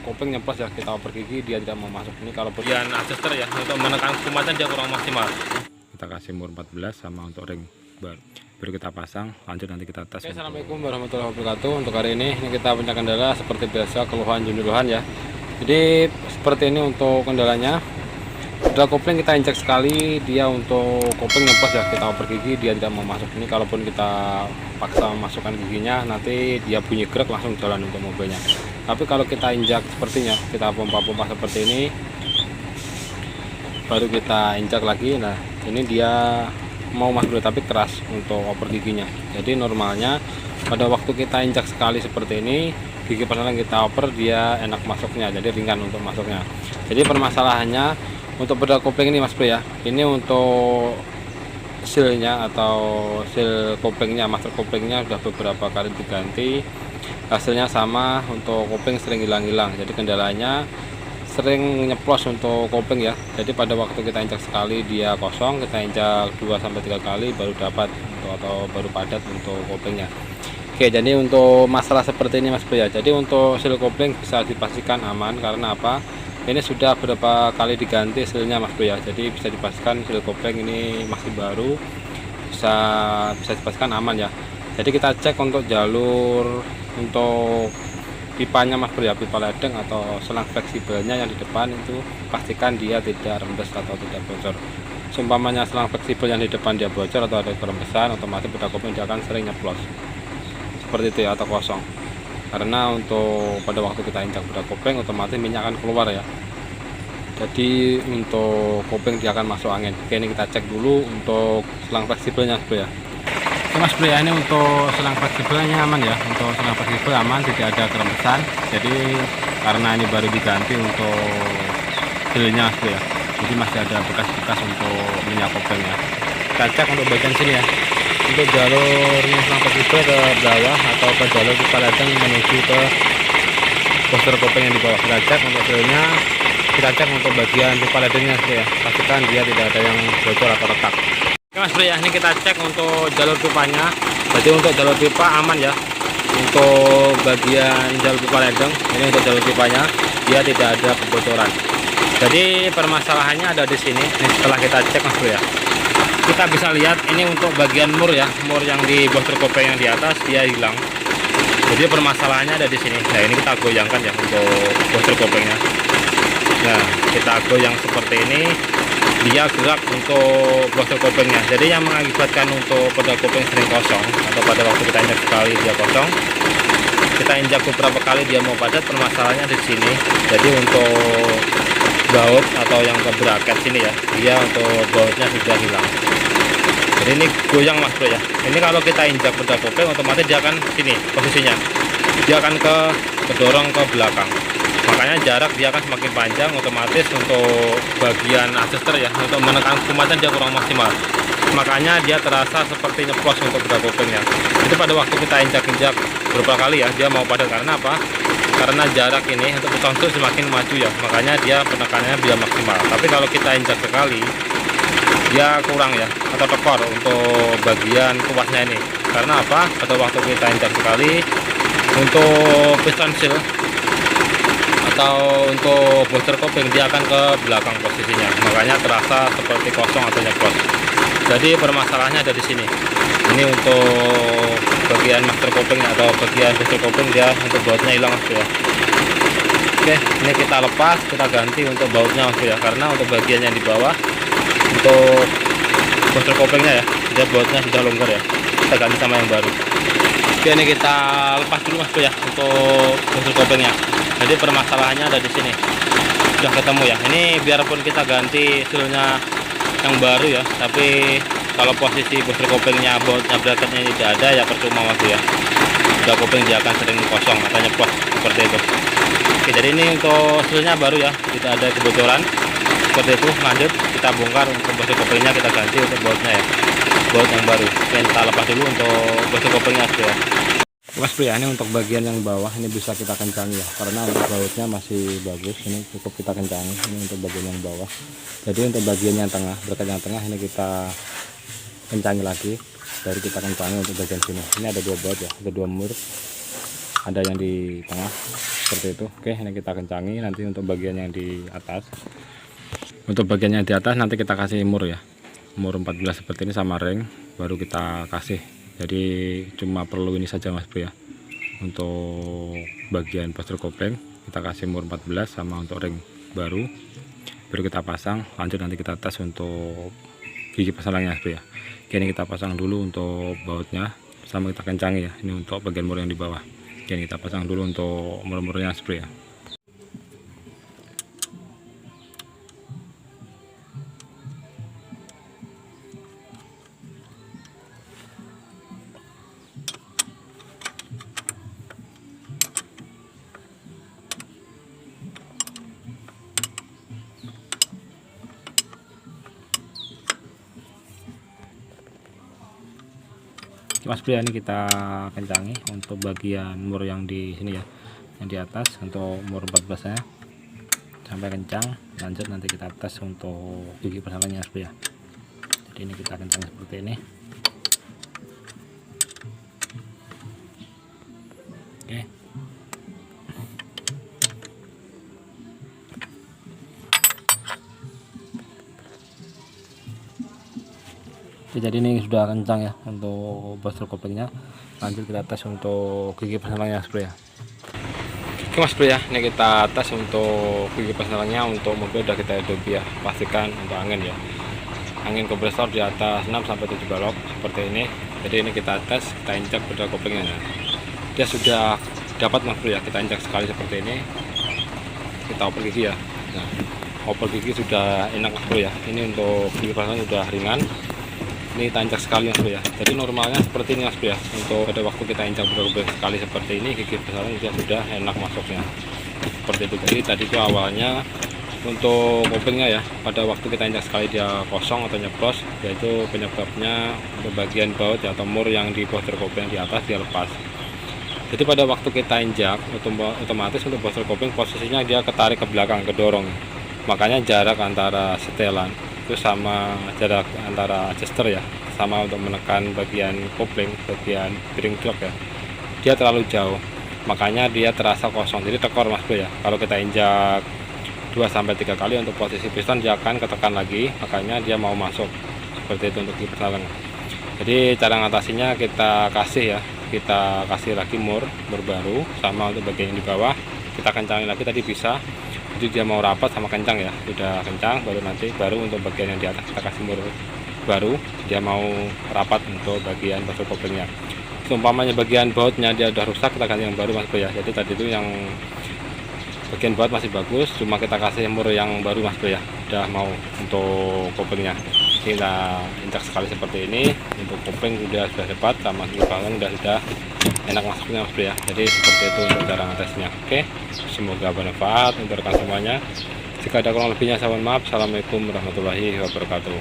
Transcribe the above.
kopling nyeplos ya, kita oper gigi dia tidak mau masuk. Ini kalau bagian adjuster ya, untuk menekan kecepatan dia kurang maksimal. Kita kasih mur 14 sama untuk ring baru kita pasang, lanjut nanti kita tes. Oke, assalamualaikum warahmatullahi wabarakatuh. Untuk hari ini kita punya kendala seperti biasa, keluhan junduruhan ya. Jadi seperti ini untuk kendalanya. Udah kopling kita injek sekali, dia untuk kopling ngepos ya, kita oper gigi dia tidak mau masuk. Ini kalaupun kita paksa masukkan giginya, nanti dia bunyi grek langsung jalan untuk mobilnya. Tapi kalau kita injak sepertinya, kita pompa-pompa seperti ini, baru kita injak lagi. Nah ini dia mau masuk tapi keras untuk oper giginya. Jadi normalnya pada waktu kita injak sekali seperti ini, gigi pertama kita oper dia enak masuknya, jadi ringan untuk masuknya. Jadi permasalahannya untuk pedal kopling ini Mas Bro ya, ini untuk sealnya atau seal koplingnya, master koplingnya sudah beberapa kali diganti, hasilnya sama, untuk kopling sering hilang-hilang. Jadi kendalanya sering nyeplos untuk kopling ya. Jadi pada waktu kita injak sekali dia kosong, kita injak 2-3 kali baru dapat atau baru padat untuk koplingnya. Oke, jadi untuk masalah seperti ini Mas Bro ya, jadi untuk seal kopling bisa dipastikan aman. Karena apa? Ini sudah beberapa kali diganti sealnya Mas Bro ya, jadi bisa dipastikan seal kopling ini masih baru, bisa dipastikan aman ya. Jadi kita cek untuk jalur untuk pipanya Mas Bro ya, pipa ledeng atau selang fleksibelnya yang di depan itu pastikan dia tidak rembes atau tidak bocor. Seumpamanya selang fleksibel yang di depan dia bocor atau ada kerembesan, otomatis pedal kopling dia akan sering nyeplos seperti itu ya, atau kosong. Karena untuk pada waktu kita injak pedal kopling otomatis minyak akan keluar ya. Jadi untuk kopling dia akan masuk angin. Oke, ini kita cek dulu untuk selang fleksibelnya Mas Bro ya. Oke Mas Bro ya, ini untuk selang fleksibelnya aman ya. Untuk selang fleksibel aman, tidak ada kerembesan. Jadi karena ini baru diganti untuk sealnya Mas Bro ya, jadi masih ada bekas-bekas untuk minyak koplingnya. Kita cek untuk bagian sini ya, untuk jalur selang fleksibel ke bawah atau ke jalur pipa ledeng menuju ke poster kopling yang di bawah. Kita cek untuk sealnya, kita cek untuk bagian pipa ledengnya Mas Bro ya, pastikan dia tidak ada yang bocor atau retak. Oke Mas Bro ya, ini kita cek untuk jalur pipanya. Jadi untuk jalur pipa aman ya. Untuk bagian jalur pipa ledeng, ini untuk jalur pipanya dia tidak ada kebocoran. Jadi permasalahannya ada di sini. Nih, setelah kita cek Mas Bro ya, kita bisa lihat ini untuk bagian mur ya, mur yang di booster kopling yang di atas dia hilang. Jadi permasalahannya ada di sini. Nah ini kita goyangkan ya untuk booster koplingnya. Nah kita goyang seperti ini, dia gerak untuk booster koplingnya. Jadi yang mengakibatkan untuk pedal kopling sering kosong atau pada waktu kita injak sekali dia kosong, kita injak beberapa kali dia mau padat, permasalahannya di sini. Jadi untuk baut atau yang ke bracket sini ya, dia untuk bautnya sudah hilang. Jadi ini goyang Mas Bro ya. Ini kalau kita injak pedal kopling otomatis dia akan sini posisinya, dia akan kedorong ke belakang. Makanya jarak dia akan semakin panjang, otomatis untuk bagian adjuster ya, untuk menekan kecepatan dia kurang maksimal. Makanya dia terasa seperti nyeplos untuk pedal koplingnya. Itu pada waktu kita injak-injak beberapa kali ya, dia mau padat. Karena apa? Karena jarak ini untuk betontur semakin maju ya, makanya dia penekanannya biar maksimal. Tapi kalau kita injak sekali, dia kurang ya, atau tekor untuk bagian tuasnya ini. Karena apa? Pada waktu kita injak sekali, untuk piston seal atau untuk booster kopling dia akan ke belakang posisinya, makanya terasa seperti kosong atau nyeplos. Jadi permasalahannya ada di sini. Ini untuk bagian master kopling atau bagian booster kopling dia untuk bautnya hilang Mas Bro ya. Oke, ini kita lepas, kita ganti untuk bautnya Mas Bro ya. Karena untuk bagian yang di bawah untuk booster koplingnya ya, dia bautnya sudah longgar ya. Kita ganti sama yang baru. Oke, ini kita lepas dulu Mas Bro ya untuk booster koplingnya. Jadi permasalahannya ada di sini. Sudah ketemu ya. Ini biarpun kita ganti sealnya yang baru ya, tapi kalau posisi booster koplingnya, bautnya, bracketnya tidak ada ya percuma Mas Bro ya. Udah kopling dia akan sering kosong atau nyeplos seperti itu. Oke, jadi ini untuk sealnya baru ya, tidak ada kebocoran seperti itu. Lanjut kita bongkar untuk booster koplingnya, kita ganti untuk bautnya ya, baut yang baru. Oke, kita lepas dulu untuk booster koplingnya Mas Bro ya. Mas Bro ya, ini untuk bagian yang bawah ini bisa kita kencangi ya, karena untuk bautnya masih bagus. Ini cukup kita kencangi. Ini untuk bagian yang bawah. Jadi untuk bagian yang tengah, bracket yang tengah ini kita kencangi lagi, baru kita kencangi untuk bagian sini. Ini ada dua baut ya, ada dua mur. ada yang di tengah seperti itu. Oke, ini kita kencangi. Nanti untuk bagian yang di atas, nanti kita kasih mur ya, mur 14 seperti ini sama ring baru kita kasih. Jadi cuma perlu ini saja Mas Bro ya, untuk bagian postur kopling kita kasih mur 14 sama untuk ring baru kita pasang. Lanjut nanti kita tes untuk gigi pasangnya Mas Bro ya. Oke, ini kita pasang dulu untuk bautnya sama kita kencangi ya. Ini untuk bagian mur yang di bawah. Oke, ini kita pasang dulu untuk mur-murnya Mas Bro ya. Mas Bro ya, ini kita kencangi untuk bagian mur yang di sini ya, yang di atas untuk mur 14 nya sampai kencang. Lanjut nanti kita tes untuk gigi pasangannya Mas Bro ya. Jadi ini kita kencang seperti ini. Oke, jadi ini sudah kencang ya untuk postur koplingnya. Lanjut kita tes untuk gigi pasangannya Mas Bro ya. Oke Mas Bro ya, ini kita tes untuk gigi pasangannya. Untuk mobil udah kita hidup ya, pastikan untuk angin ya, angin kompresor di atas 6-7 balok seperti ini. Jadi ini kita tes, kita injak pada koplingnya. Dia sudah dapat Mas Bro ya, kita injak sekali seperti ini, kita oper gigi ya. Nah, oper gigi sudah enak Mas Bro ya. Ini untuk gigi pasangannya sudah ringan. Ini kita injak sekali Mas Bro ya. Jadi normalnya seperti ini Mas Bro ya. Untuk pada waktu kita injak beberapa sekali seperti ini, gigi pasangan dia sudah enak masuknya seperti itu. Jadi tadi itu awalnya untuk koplingnya ya, pada waktu kita injak sekali dia kosong atau nyeplos, yaitu penyebabnya untuk bagian baut ya, atau mur yang di postur kopling di atas dia lepas. Jadi pada waktu kita injak otomatis untuk postur kopling posisinya dia ketarik ke belakang, kedorong. Makanya jarak antara setelan itu sama jarak antara adjuster ya, sama untuk menekan bagian kopling, bagian bearing drop ya, dia terlalu jauh, makanya dia terasa kosong. Jadi tekor Mas Bro ya. Kalau kita injak 2-3 kali untuk posisi piston, dia akan ketekan lagi, makanya dia mau masuk seperti itu untuk kipas laleng. Jadi cara ngatasinya kita kasih ya, kita kasih lagi mur baru sama untuk bagian yang di bawah kita kencangin lagi. Tadi bisa, jadi dia mau rapat sama kencang ya, sudah kencang baru untuk bagian yang di atas kita kasih mur baru, dia mau rapat untuk bagian postur koplingnya. Seumpamanya bagian bautnya dia udah rusak, kita ganti yang baru Mas Bro ya. Jadi tadi itu yang bagian baut masih bagus, cuma kita kasih mur yang baru Mas Bro ya, udah mau untuk koplingnya. Kita injak sekali seperti ini, untuk kopling sudah dapat sama kipasan sudah enak masuknya Mas Bro ya. Jadi seperti itu untuk cara ngetesnya. Oke, semoga bermanfaat untuk rekan semuanya. Jika ada kurang lebihnya saya mohon maaf. Assalamualaikum warahmatullahi wabarakatuh.